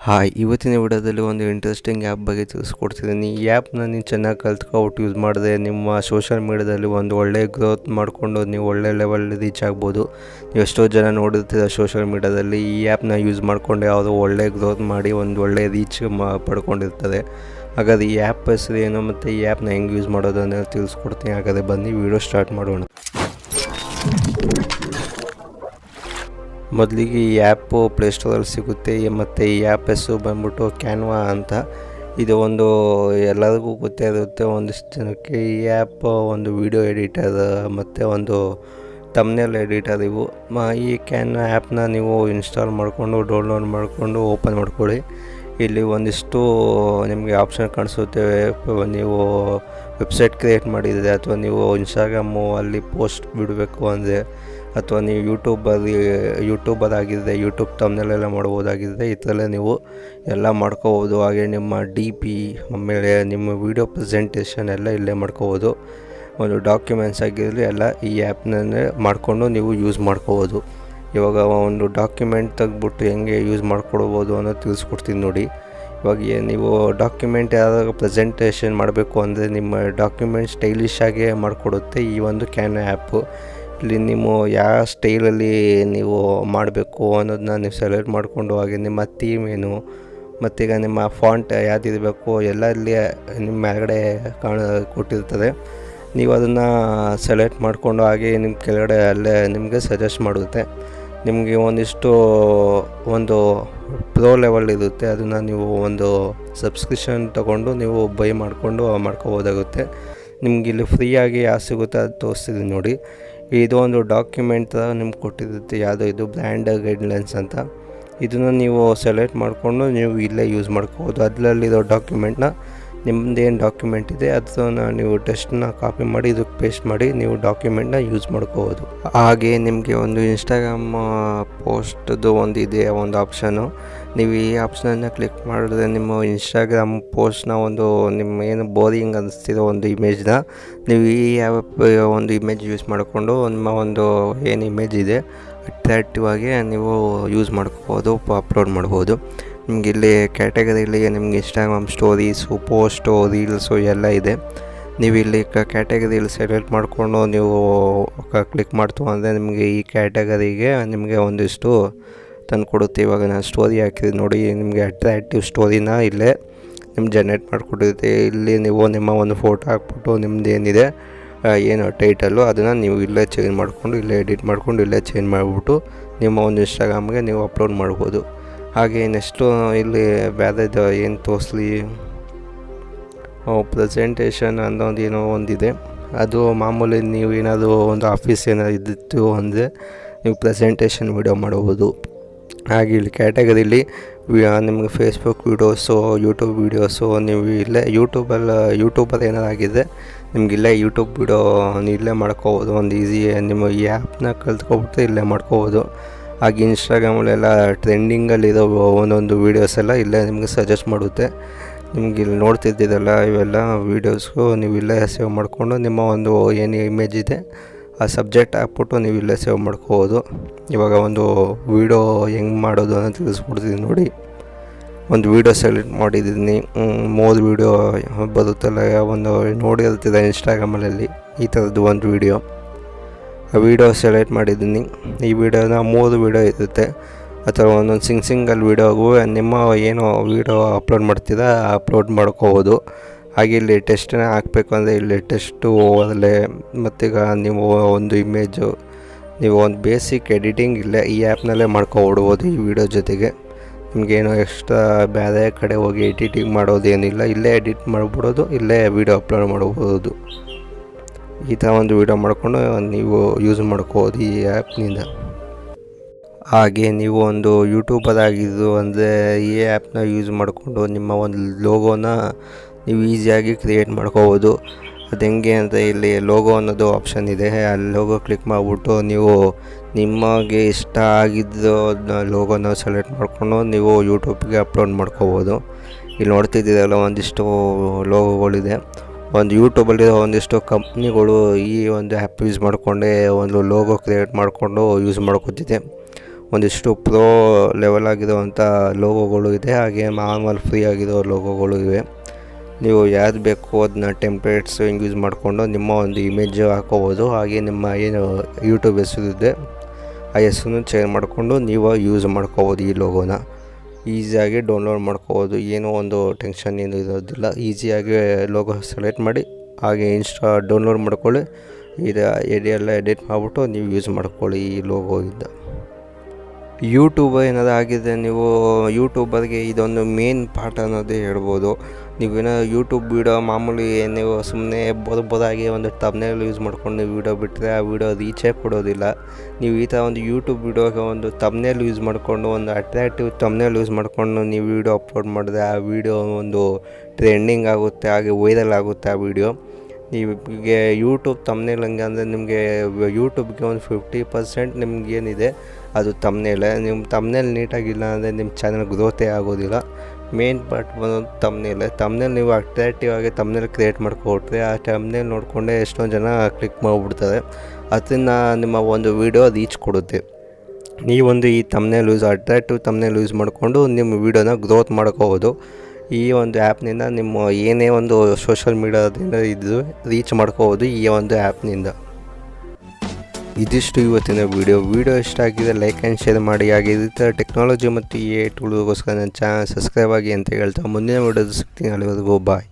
Hi, ಇವತ್ತಿನ ವಿಡಿಯೋದಲ್ಲಿ ಒಂದು ಇಂಟ್ರೆಸ್ಟಿಂಗ್ ಆ್ಯಪ್ ಬಗ್ಗೆ ತಿಳಿಸ್ಕೊಡ್ತಿದ್ದೀನಿ. ಈ ಆ್ಯಪ್ನ ನೀವು ಚೆನ್ನಾಗಿ ಕಲ್ತ್ಕೊಬಿಟ್ಟು ಯೂಸ್ ಮಾಡಿದ್ರೆ ನಿಮ್ಮ ಸೋಷಿಯಲ್ ಮೀಡ್ಯಾದಲ್ಲಿ ಒಂದು ಒಳ್ಳೆ ಗ್ರೋತ್ ಮಾಡಿಕೊಂಡು ನೀವು ಒಳ್ಳೆ ಲೆವೆಲ್ ರೀಚ್ ಆಗ್ಬೋದು. ನೀವು ಎಷ್ಟೋ ಜನ ನೋಡಿರ್ತೀರ ಸೋಷಿಯಲ್ ಮೀಡ್ಯಾದಲ್ಲಿ ಈ ಆ್ಯಪ್ನ ಯೂಸ್ ಮಾಡಿಕೊಂಡು ಯಾವುದೋ ಒಳ್ಳೆ ಗ್ರೋತ್ ಮಾಡಿ ಒಂದು ಒಳ್ಳೆ ರೀಚ್ ಪಡ್ಕೊಂಡಿರ್ತಾರೆ. ಹಾಗಾದರೆ ಈ ಆ್ಯಪ್ ಹೆಸರು ಏನು ಮತ್ತು ಈ ಆ್ಯಪ್ನ ಹೆಂಗೆ ಯೂಸ್ ಮಾಡೋದು ಅನ್ನೋದು ತಿಳಿಸ್ಕೊಡ್ತೀನಿ. ಹಾಗಾದರೆ ಬನ್ನಿ ವಿಡಿಯೋ ಸ್ಟಾರ್ಟ್ ಮಾಡೋಣ. ಮೊದಲಿಗೆ ಈ ಆ್ಯಪು ಪ್ಲೇಸ್ಟೋರಲ್ಲಿ ಸಿಗುತ್ತೆ ಮತ್ತು ಈ ಆ್ಯಪ್ ಹೆಸರು ಬಂದ್ಬಿಟ್ಟು ಕ್ಯಾನ್ವಾ ಅಂತ. ಇದು ಒಂದು ಎಲ್ಲರಿಗೂ ಗೊತ್ತೇ ಇರುತ್ತೆ ಒಂದಿಷ್ಟು ಜನಕ್ಕೆ. ಈ ಆ್ಯಪ್ ಒಂದು ವಿಡಿಯೋ ಎಡಿಟರ್ ಮತ್ತು ಒಂದು ಥಂಬ್ನೇಲ್ ಎಡಿಟರ್ ಇವು. ಈ ಕ್ಯಾನ್ವಾ ಆ್ಯಪ್ನ ನೀವು ಇನ್ಸ್ಟಾಲ್ ಮಾಡಿಕೊಂಡು ಡೌನ್ಲೋಡ್ ಮಾಡಿಕೊಂಡು ಓಪನ್ ಮಾಡ್ಕೊಳ್ಳಿ. ಇಲ್ಲಿ ಒಂದಿಷ್ಟು ನಿಮಗೆ ಆಪ್ಷನ್ ಕಾಣಿಸುತ್ತೆ. ನೀವು ವೆಬ್ಸೈಟ್ ಕ್ರಿಯೇಟ್ ಮಾಡಿದರೆ ಅಥವಾ ನೀವು ಇನ್ಸ್ಟಾಗ್ರಾಮು ಅಲ್ಲಿ ಪೋಸ್ಟ್ ಬಿಡಬೇಕು ಅಂದರೆ, ಅಥವಾ ನೀವು ಯೂಟ್ಯೂಬರ್ ಆಗಿದ್ದರೆ ಯೂಟ್ಯೂಬ್ ಥಂಬ್ನೇಲೆಲ್ಲ ಮಾಡ್ಬೋದಾಗಿದ್ದರೆ ಈ ಥರ ನೀವು ಎಲ್ಲ ಮಾಡ್ಕೋಬೋದು. ಹಾಗೆ ನಿಮ್ಮ DP ಆಮೇಲೆ ನಿಮ್ಮ ವೀಡಿಯೋ ಪ್ರೆಸೆಂಟೇಷನ್ ಎಲ್ಲ ಇಲ್ಲೇ ಮಾಡ್ಕೋಬೋದು. ಒಂದು ಡಾಕ್ಯುಮೆಂಟ್ಸ್ ಆಗಿರಲಿ ಎಲ್ಲ ಈ ಆ್ಯಪ್ನಲ್ಲೇ ಮಾಡಿಕೊಂಡು ನೀವು ಯೂಸ್ ಮಾಡ್ಕೋಬೋದು. ಇವಾಗ ಒಂದು ಡಾಕ್ಯುಮೆಂಟ್ ತೆಗೆದ್ಬಿಟ್ಟು ಹೆಂಗೆ ಯೂಸ್ ಮಾಡ್ಕೊಡ್ಬೋದು ಅನ್ನೋದು ತಿಳಿಸ್ಕೊಡ್ತೀನಿ ನೋಡಿ. ಇವಾಗ ನೀವು ಡಾಕ್ಯುಮೆಂಟ್ ಯಾವ್ದಾದ್ರು ಪ್ರೆಸೆಂಟೇಷನ್ ಮಾಡಬೇಕು ಅಂದರೆ ನಿಮ್ಮ ಡಾಕ್ಯುಮೆಂಟ್ ಸ್ಟೈಲಿಶ್ ಆಗೇ ಮಾಡಿಕೊಡುತ್ತೆ ಈ ಒಂದು ಕ್ಯಾನ್ವಾ ಆ್ಯಪು. ಇಲ್ಲಿ ನೀವು ಯಾವ ಸ್ಟೈಲಲ್ಲಿ ನೀವು ಮಾಡಬೇಕು ಅನ್ನೋದನ್ನ ನೀವು ಸೆಲೆಕ್ಟ್ ಮಾಡಿಕೊಂಡು, ಹಾಗೆ ನಿಮ್ಮ ಥೀಮ್ ಏನು ಮತ್ತೀಗ ನಿಮ್ಮ ಫಾಂಟ್ ಯಾವುದಿರಬೇಕು ಎಲ್ಲ ಇಲ್ಲಿ ನಿಮ್ಮ ಮೇಲ್ಗಡೆ ಕೊಟ್ಟಿರ್ತದೆ. ನೀವು ಅದನ್ನು ಸೆಲೆಕ್ಟ್ ಮಾಡಿಕೊಂಡು ಹಾಗೆ ನಿಮ್ಮ ಕೆಳಗಡೆ ಅಲ್ಲೇ ನಿಮಗೆ ಸಜೆಸ್ಟ್ ಮಾಡುತ್ತೆ. ನಿಮಗೆ ಒಂದು ಪ್ರೋ ಲೆವೆಲ್ ಇರುತ್ತೆ, ಅದನ್ನು ನೀವು ಒಂದು ಸಬ್ಸ್ಕ್ರಿಪ್ಷನ್ ತೊಗೊಂಡು ನೀವು ಬೈ ಮಾಡ್ಕೋಬೋದಾಗುತ್ತೆ. ನಿಮ್ಗೆ ಇಲ್ಲಿ ಫ್ರೀಯಾಗಿ ಯಾವುದು ಸಿಗುತ್ತೆ ಅದು ತೋರಿಸ್ತಿದ್ದೀನಿ ನೋಡಿ. ಇದು ಒಂದು ಡಾಕ್ಯುಮೆಂಟ್ ಥರ ನಿಮ್ಗೆ ಕೊಟ್ಟಿರುತ್ತೆ, ಯಾವುದೋ ಇದು ಬ್ರ್ಯಾಂಡ್ ಗೈಡ್ಲೈನ್ಸ್ ಅಂತ. ಇದನ್ನು ನೀವು ಸೆಲೆಕ್ಟ್ ಮಾಡಿಕೊಂಡು ನೀವು ಇಲ್ಲೇ ಯೂಸ್ ಮಾಡ್ಕೋಬೋದು. ಅದರಲ್ಲಿರೋ ಡಾಕ್ಯುಮೆಂಟ್ನ ನಿಮ್ಮದೇನು ಡಾಕ್ಯುಮೆಂಟ್ ಇದೆ ಅದನ್ನ ನೀವು ಟೆಕ್ಸ್ಟ್ನ ಕಾಪಿ ಮಾಡಿ ಇದಕ್ಕೆ ಪೇಸ್ಟ್ ಮಾಡಿ ನೀವು ಡಾಕ್ಯುಮೆಂಟ್ನ ಯೂಸ್ ಮಾಡ್ಕೋಬೋದು. ಹಾಗೆ ನಿಮಗೆ ಒಂದು ಇನ್ಸ್ಟಾಗ್ರಾಮ್ ಪೋಸ್ಟ್ದು ಇದೆ ಒಂದು ಆಪ್ಷನು. ನೀವು ಈ ಆಪ್ಷನನ್ನು ಕ್ಲಿಕ್ ಮಾಡಿದ್ರೆ ನಿಮ್ಮ ಇನ್ಸ್ಟಾಗ್ರಾಮ್ ಪೋಸ್ಟ್ನ ನಿಮ್ಮ ಏನು ಬೋರಿಂಗ್ ಅನ್ನಿಸ್ತಿರೋ ಒಂದು ಇಮೇಜ್ನ ನೀವು ಈ ಆ್ಯಪ್ ಒಂದು ಇಮೇಜ್ ಯೂಸ್ ಮಾಡಿಕೊಂಡು ನಿಮ್ಮ ಏನು ಇಮೇಜ್ ಇದೆ ಅಟ್ರಾಕ್ಟಿವ್ ಆಗಿ ನೀವು ಯೂಸ್ ಮಾಡ್ಕೋಬೋದು, ಅಪ್ಲೋಡ್ ಮಾಡ್ಬೋದು. ನಿಮಗೆ ಇಲ್ಲಿ ಕ್ಯಾಟಗರಿಲಿ ನಿಮ್ಗೆ ಇನ್ಸ್ಟಾಗ್ರಾಮ್ ಸ್ಟೋರೀಸು, ಪೋಸ್ಟು, ರೀಲ್ಸು ಎಲ್ಲ ಇದೆ. ನೀವು ಇಲ್ಲಿ ಕ್ಯಾಟಗರಿಲಿ ಸೆಲೆಕ್ಟ್ ಮಾಡಿಕೊಂಡು ನೀವು ಕ್ಲಿಕ್ ಮಾಡ್ತು ಅಂದರೆ ನಿಮಗೆ ಈ ಕ್ಯಾಟಗರಿಗೆ ನಿಮಗೆ ಒಂದಿಷ್ಟು ತಂದು ಕೊಡುತ್ತೆ. ಇವಾಗ ನಾನು ಸ್ಟೋರಿ ಹಾಕಿದ್ದೀನಿ ನೋಡಿ, ನಿಮಗೆ ಅಟ್ರಾಕ್ಟಿವ್ ಸ್ಟೋರಿನ ಇಲ್ಲೇ ನಿಮ್ಗೆ ಜನರೇಟ್ ಮಾಡಿಕೊಟ್ಟಿರುತ್ತೆ. ಇಲ್ಲಿ ನೀವು ನಿಮ್ಮ ಒಂದು ಫೋಟೋ ಹಾಕ್ಬಿಟ್ಟು ನಿಮ್ದು ಏನಿದೆ ಏನು ಟೈಟಲ್ಲು ಅದನ್ನು ನೀವು ಇಲ್ಲೇ ಚೇಂಜ್ ಮಾಡಿಕೊಂಡು ಇಲ್ಲೇ ಎಡಿಟ್ ಮಾಡಿಕೊಂಡು ಇಲ್ಲೇ ಚೇಂಜ್ ಮಾಡಿಬಿಟ್ಟು ನಿಮ್ಮ ಒಂದು ಇನ್ಸ್ಟಾಗ್ರಾಮ್ಗೆ ನೀವು ಅಪ್ಲೋಡ್ ಮಾಡ್ಬೋದು. ಹಾಗೆ ನೆಕ್ಸ್ಟು ಇಲ್ಲಿ ಬೇರೆದು ಏನು ತೋರಿಸ್ಲಿ, ಪ್ರೆಸೆಂಟೇಷನ್ ಅನ್ನೋದು ಏನೋ ಒಂದಿದೆ. ಅದು ಮಾಮೂಲಿ ನೀವು ಏನಾದರೂ ಒಂದು ಆಫೀಸ್ ಏನಾದ್ರು ಇದ್ದಿತ್ತು ಅಂದರೆ ನೀವು ಪ್ರೆಸೆಂಟೇಷನ್ ವಿಡಿಯೋ ಮಾಡ್ಬೋದು. ಹಾಗೆ ಇಲ್ಲಿ ಕ್ಯಾಟಗರಿಲಿ ನಿಮಗೆ ಫೇಸ್ಬುಕ್ ವೀಡಿಯೋಸು, ಯೂಟ್ಯೂಬ್ ವೀಡಿಯೋಸು, ನೀವು ಇಲ್ಲೇ ಯೂಟ್ಯೂಬರ್ ಏನಾರು ಆಗಿದೆ ನಿಮಗಿಲ್ಲೇ ಯೂಟ್ಯೂಬ್ ವೀಡಿಯೋ ಇಲ್ಲೇ ಮಾಡ್ಕೋಬೋದು. ಒಂದು ಈಸಿ ನಿಮ್ಮ ಈ ಆ್ಯಪ್ನ ಕಲ್ತ್ಕೊಬಿಟ್ಟು ಇಲ್ಲೇ ಮಾಡ್ಕೋಬೋದು. ಹಾಗೆ ಇನ್ಸ್ಟಾಗ್ರಾಮಲ್ಲೆಲ್ಲ ಟ್ರೆಂಡಿಂಗಲ್ಲಿರೋ ಒಂದೊಂದು ವೀಡಿಯೋಸ್ ಎಲ್ಲ ಇಲ್ಲೇ ನಿಮಗೆ ಸಜೆಸ್ಟ್ ಮಾಡುತ್ತೆ. ನಿಮ್ಗೆ ಇಲ್ಲಿ ನೋಡ್ತಿದ್ದಿದ್ದಲ್ಲ ಇವೆಲ್ಲ ವೀಡಿಯೋಸ್ಗೂ ನೀವು ಇಲ್ಲೇ ಸೇವ್ ಮಾಡಿಕೊಂಡು ನಿಮ್ಮ ಏನು ಇಮೇಜ್ ಇದೆ ಆ ಸಬ್ಜೆಕ್ಟ್ ಹಾಕ್ಬಿಟ್ಟು ನೀವು ಇಲ್ಲೇ ಸೇವ್ ಮಾಡ್ಕೋಬೋದು. ಇವಾಗ ಒಂದು ವೀಡಿಯೋ ಹೆಂಗೆ ಮಾಡೋದು ಅಂತ ತಿಳಿಸ್ಕೊಡ್ತೀನಿ ನೋಡಿ. ಒಂದು ವೀಡಿಯೋ ಸೆಲೆಕ್ಟ್ ಮಾಡಿದ್ದೀನಿ, 3 ವೀಡಿಯೋ ಬರುತ್ತಲ್ಲ, ನೋಡಿರ್ತೀರ ಇನ್ಸ್ಟಾಗ್ರಾಮಲ್ಲಿ ಈ ಥರದ್ದು ಒಂದು ವೀಡಿಯೋ. ಆ ವೀಡಿಯೋ ಸೆಲೆಕ್ಟ್ ಮಾಡಿದ್ದೀನಿ. ಈ ವಿಡಿಯೋನ 3 ವೀಡಿಯೋ ಇರುತ್ತೆ, ಅಥವಾ ಒಂದೊಂದು ಸಿಂಗಲ್ ವೀಡಿಯೋಗೂ ನಿಮ್ಮ ಏನು ವೀಡಿಯೋ ಅಪ್ಲೋಡ್ ಮಾಡ್ತೀರಾ ಅಪ್ಲೋಡ್ ಮಾಡ್ಕೋಬೋದು. ಹಾಗೆ ಇಲ್ಲಿ ಟೆಸ್ಟನ್ನ ಹಾಕಬೇಕು ಅಂದರೆ ಇಲ್ಲಿ ಟೆಸ್ಟು ಓವರ್ಲೇ ಮತ್ತೀಗ ನೀವು ಒಂದು ಇಮೇಜು ನೀವು ಒಂದು ಬೇಸಿಕ್ ಎಡಿಟಿಂಗ್ ಇಲ್ಲೇ ಈ ಆ್ಯಪ್ನಲ್ಲೇ ಮಾಡ್ಕೊಬಿಡ್ಬೋದು. ಈ ವಿಡಿಯೋ ಜೊತೆಗೆ ನಿಮಗೇನು ಎಕ್ಸ್ಟ್ರಾ ಬೇರೆ ಕಡೆ ಹೋಗಿ ಎಡಿಟಿಂಗ್ ಮಾಡೋದೇನಿಲ್ಲ, ಇಲ್ಲೇ ಎಡಿಟ್ ಮಾಡಿಬಿಡೋದು, ಇಲ್ಲೇ ವೀಡಿಯೋ ಅಪ್ಲೋಡ್ ಮಾಡ್ಬೋದು. ಈ ಥರ ಒಂದು ವೀಡಿಯೋ ಮಾಡಿಕೊಂಡು ನೀವು ಯೂಸ್ ಮಾಡ್ಕೋಬೋದು ಈ ಆ್ಯಪ್ನಿಂದ. ಹಾಗೆ ನೀವು ಒಂದು ಯೂಟ್ಯೂಬರ್ ಆಗಿದ್ದು ಅಂದರೆ ಈ ಆ್ಯಪ್ನ ಯೂಸ್ ಮಾಡಿಕೊಂಡು ನಿಮ್ಮ ಒಂದು ಲೋಗೋನ ನೀವು ಈಸಿಯಾಗಿ ಕ್ರಿಯೇಟ್ ಮಾಡ್ಕೋಬೋದು. ಅದು ಹೆಂಗೆ ಅಂತ ಇಲ್ಲಿ ಲೋಗೋ ಅನ್ನೋದು ಆಪ್ಷನ್ ಇದೆ. ಆ ಲೋಗೋ ಕ್ಲಿಕ್ ಮಾಡಿಬಿಟ್ಟು ನೀವು ನಿಮಗೆ ಇಷ್ಟ ಆಗಿದ್ದು ಲೋಗೋನ ಸೆಲೆಕ್ಟ್ ಮಾಡಿಕೊಂಡು ನೀವು ಯೂಟ್ಯೂಬ್ಗೆ ಅಪ್ಲೋಡ್ ಮಾಡ್ಕೋಬೋದು. ಇಲ್ಲಿ ನೋಡ್ತಿದ್ದೀರಲ್ಲ ಒಂದಿಷ್ಟು ಲೋಗೋಗಳಿದೆ. ಒಂದು ಯೂಟ್ಯೂಬಲ್ಲಿರೋ ಒಂದಿಷ್ಟು ಕಂಪ್ನಿಗಳು ಈ ಒಂದು ಆ್ಯಪ್ ಯೂಸ್ ಮಾಡಿಕೊಂಡೇ ಒಂದು ಲೋಗೋ ಕ್ರಿಯೇಟ್ ಮಾಡಿಕೊಂಡು ಯೂಸ್ ಮಾಡ್ಕೊತಿದೆ. ಒಂದಿಷ್ಟು ಪ್ರೋ ಲೆವೆಲ್ ಆಗಿರುವಂಥ ಲೋಗೋಗಳು ಇದೆ, ಹಾಗೆ ನಾರ್ಮಲ್ ಫ್ರೀ ಆಗಿರೋ ಲೋಗೋಗಳು ಇವೆ. ನೀವು ಯಾವ್ದು ಬೇಕು ಅದನ್ನ ಟೆಂಪ್ಲೇಟ್ಸ್ ಹಿಂಗೆ ಯೂಸ್ ಮಾಡಿಕೊಂಡು ನಿಮ್ಮ ಒಂದು ಇಮೇಜ್ ಹಾಕೋಬೋದು. ಹಾಗೆ ನಿಮ್ಮ ಏನು ಯೂಟ್ಯೂಬ್ ಹೆಸರಿದೆ ಆ ಹೆಸರನ್ನು ಚೇಂಜ್ ಮಾಡಿಕೊಂಡು ನೀವು ಯೂಸ್ ಮಾಡ್ಕೋಬೋದು. ಈ ಲೋಗೋನ ಈಸಿಯಾಗಿ ಡೌನ್ಲೋಡ್ ಮಾಡ್ಕೋಬೋದು, ಏನೋ ಒಂದು ಟೆನ್ಷನ್ ಏನು ಇರೋದಿಲ್ಲ. ಈಸಿಯಾಗಿ ಲೋಗೋ ಸೆಲೆಕ್ಟ್ ಮಾಡಿ ಹಾಗೆ ಡೌನ್ಲೋಡ್ ಮಾಡ್ಕೊಳ್ಳಿ. ಎಲ್ಲ ಎಡಿಟ್ ಮಾಡಿಬಿಟ್ಟು ನೀವು ಯೂಸ್ ಮಾಡ್ಕೊಳ್ಳಿ ಈ ಲೋಗೋಯಿಂದ. ಯೂಟ್ಯೂಬರ್ ಏನಾದ್ರು ಆಗಿದೆ, ನೀವು ಯೂಟ್ಯೂಬರ್ಗೆ ಇದೊಂದು ಮೇನ್ ಪಾರ್ಟ್ ಅನ್ನೋದೇ ಹೇಳ್ಬೋದು. ನೀವೇನೋ ಯೂಟ್ಯೂಬ್ ವೀಡಿಯೋ ಮಾಮೂಲಿ ನೀವು ಸುಮ್ಮನೆ ಬರೋದಾಗಿ ಒಂದು ತಮ್ನೇಲ್ ಯೂಸ್ ಮಾಡ್ಕೊಂಡು ನೀವು ವೀಡಿಯೋ ಬಿಟ್ಟರೆ ಆ ವೀಡಿಯೋ ರೀಚೇ ಕೊಡೋದಿಲ್ಲ. ನೀವು ಈ ಥರ ಒಂದು ಯೂಟ್ಯೂಬ್ ವೀಡಿಯೋಗೆ ಒಂದು ತಮ್ನೇಲ್ ಯೂಸ್ ಮಾಡಿಕೊಂಡು, ಒಂದು ಅಟ್ರಾಕ್ಟಿವ್ ತಮ್ನೇಲ್ ಯೂಸ್ ಮಾಡಿಕೊಂಡು ನೀವು ವೀಡಿಯೋ ಅಪ್ಲೋಡ್ ಮಾಡಿದ್ರೆ ಆ ವೀಡಿಯೋ ಒಂದು ಟ್ರೆಂಡಿಂಗ್ ಆಗುತ್ತೆ, ಹಾಗೆ ವೈರಲ್ ಆಗುತ್ತೆ ಆ ವೀಡಿಯೋ. ನಿಮಗೆ ಯೂಟ್ಯೂಬ್ ತಮ್ನೇಲ್ ಹಂಗೆ ಅಂದರೆ ನಿಮಗೆ ಯೂಟ್ಯೂಬ್ಗೆ ಒಂದು 50% ನಿಮ್ಗೇನಿದೆ ಅದು ತಮ್ನೇಲೆ. ನಿಮ್ಮ ತಮ್ನೇಲ್ ನೀಟಾಗಿಲ್ಲ ಅಂದರೆ ನಿಮ್ಮ ಚಾನಲ್ ಗ್ರೋತೇ ಆಗೋದಿಲ್ಲ. ಮೇನ್ ಪಾರ್ಟ್ ಬಂದೊಂದು ತಮ್ನೇಲ್ ನೀವು ಅಟ್ರಾಕ್ಟಿವ್ ಆಗಿ ತಮ್ನೇಲ್ ಕ್ರಿಯೇಟ್ ಮಾಡ್ಕೊಟ್ರೆ ಆ ತಮ್ನೇಲ್ ನೋಡಿಕೊಂಡೇ ಎಷ್ಟೊಂದು ಜನ ಕ್ಲಿಕ್ ಮಾಡಿಬಿಡ್ತಾರೆ. ಅದರಿಂದ ನಿಮ್ಮ ಒಂದು ವೀಡಿಯೋ ರೀಚ್ ಕೊಡುತ್ತೆ. ನೀವೊಂದು ಈ ಅಟ್ರಾಕ್ಟಿವ್ ತಮ್ನೇಲ್ ಯೂಸ್ ಮಾಡಿಕೊಂಡು ನಿಮ್ಮ ವೀಡಿಯೋನ ಗ್ರೋತ್ ಮಾಡ್ಕೋಬೋದು. ಈ ಒಂದು ಆ್ಯಪ್ನಿಂದ ನಿಮ್ಮ ಏನೇ ಒಂದು ಸೋಷಲ್ ಮೀಡಿಯಾದಿಂದ ಇದು ರೀಚ್ ಮಾಡ್ಕೋಬೋದು ಈ ಒಂದು ಆ್ಯಪ್ನಿಂದ. ಇದಿಷ್ಟು ಇವತ್ತಿನ ವಿಡಿಯೋ ಇಷ್ಟ ಆಗಿದೆ ಲೈಕ್ ಆ್ಯಂಡ್ ಶೇರ್ ಮಾಡಿ. ಹಾಗೆ ಈ ಥರ ಟೆಕ್ನಾಲಜಿ ಮತ್ತು AI ಟೂಲ್ಗೋಸ್ಕರ ನನ್ನ ಚಾನಲ್ ಸಬ್ಸ್ಕ್ರೈಬ್ ಆಗಿ ಅಂತ ಹೇಳ್ತಾ ಮುಂದಿನ ವಿಡಿಯೋದ ಸಿಗ್ತೀನಿ. ಅಲ್ಲಿವರೆಗೂ ಬಾಯ್.